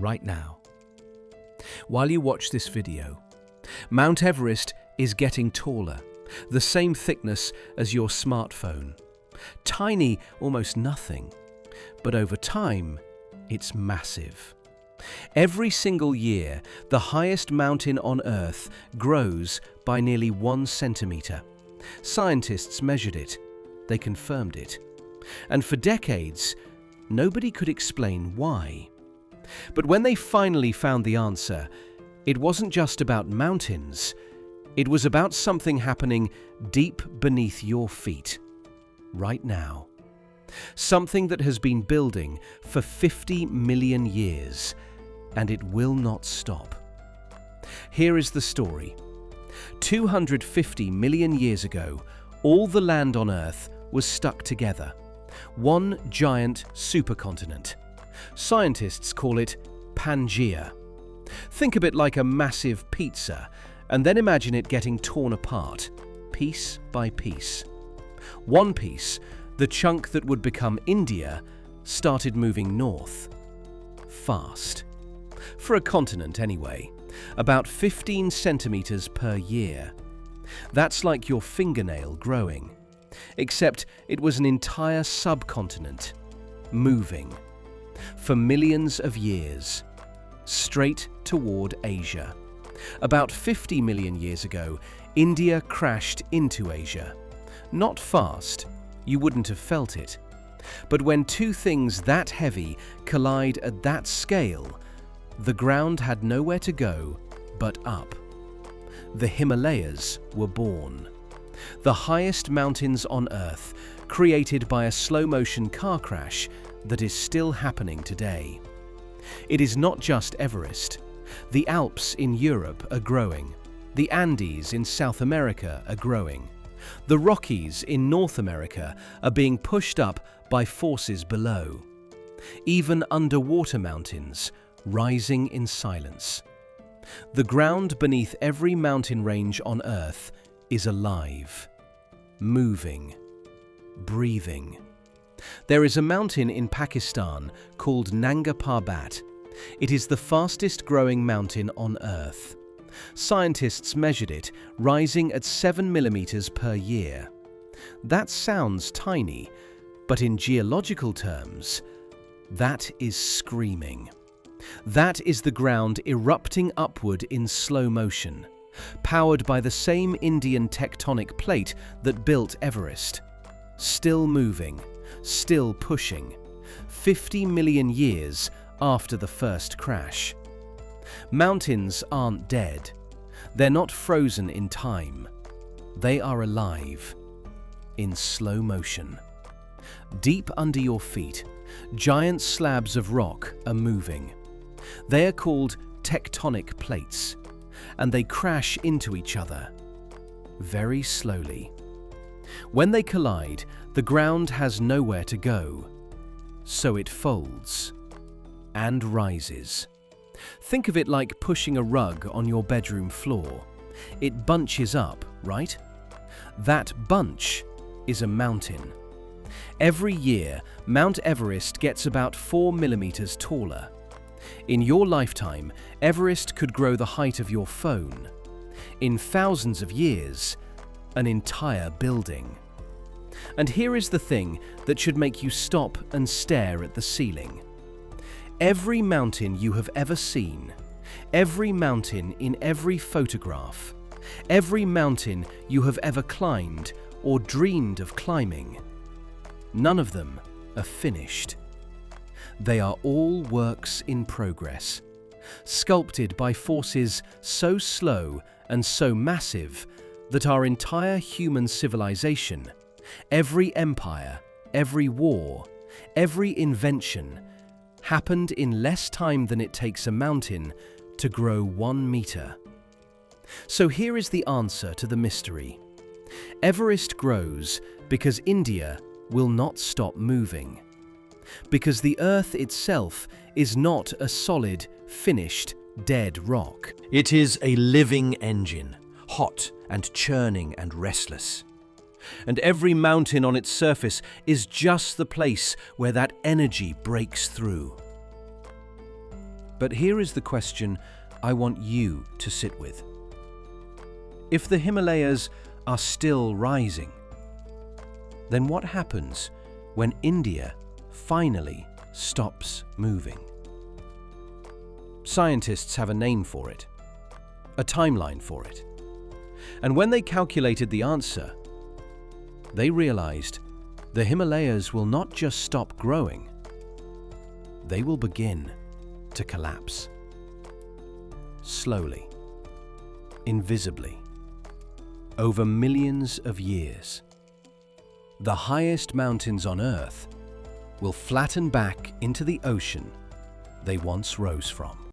right now. While you watch this video, Mount Everest is getting taller, the same thickness as your smartphone. Tiny, almost nothing, but over time, it's massive. Every single year, the highest mountain on Earth grows by nearly 1 centimeter. Scientists measured it. They confirmed it. And for decades, nobody could explain why. But when they finally found the answer, it wasn't just about mountains. It was about something happening deep beneath your feet, right now. Something that has been building for 50 million years, and it will not stop. Here is the story. 250 million years ago, all the land on Earth was stuck together. One giant supercontinent. Scientists call it Pangaea. Think of it like a massive pizza, and then imagine it getting torn apart, piece by piece. One piece, the chunk that would become India, started moving north. Fast. For a continent anyway, about 15 centimeters per year. That's like your fingernail growing. Except it was an entire subcontinent, moving, for millions of years, straight toward Asia. About 50 million years ago, India crashed into Asia. Not fast, you wouldn't have felt it. But when two things that heavy collide at that scale, the ground had nowhere to go but up. The Himalayas were born. The highest mountains on Earth, created by a slow-motion car crash that is still happening today. It is not just Everest. The Alps in Europe are growing. The Andes in South America are growing. The Rockies in North America are being pushed up by forces below. Even underwater mountains, rising in silence. The ground beneath every mountain range on Earth is alive, moving, breathing. There is a mountain in Pakistan called Nanga Parbat. It is the fastest growing mountain on Earth. Scientists measured it, rising at 7 millimeters per year. That sounds tiny, but in geological terms, that is screaming. That is the ground erupting upward in slow motion, powered by the same Indian tectonic plate that built Everest. Still moving, still pushing, 50 million years after the first crash. Mountains aren't dead. They're not frozen in time. They are alive, in slow motion. Deep under your feet, giant slabs of rock are moving. They are called tectonic plates, and they crash into each other, very slowly. When they collide, the ground has nowhere to go, so it folds and rises. Think of it like pushing a rug on your bedroom floor. It bunches up, right? That bunch is a mountain. Every year, Mount Everest gets about 4 millimeters taller. In your lifetime, Everest could grow the height of your phone. In thousands of years, an entire building. And here is the thing that should make you stop and stare at the ceiling. Every mountain you have ever seen, every mountain in every photograph, every mountain you have ever climbed or dreamed of climbing, none of them are finished. They are all works in progress, sculpted by forces so slow and so massive that our entire human civilization, every empire, every war, every invention, happened in less time than it takes a mountain to grow 1 meter. So here is the answer to the mystery. Everest grows because India will not stop moving. Because the Earth itself is not a solid, finished, dead rock. It is a living engine, hot and churning and restless. And every mountain on its surface is just the place where that energy breaks through. But here is the question I want you to sit with. If the Himalayas are still rising, then what happens when India finally stops moving? Scientists have a name for it, a timeline for it. And when they calculated the answer, they realized the Himalayas will not just stop growing, they will begin to collapse. Slowly, invisibly, over millions of years. The highest mountains on Earth will flatten back into the ocean they once rose from.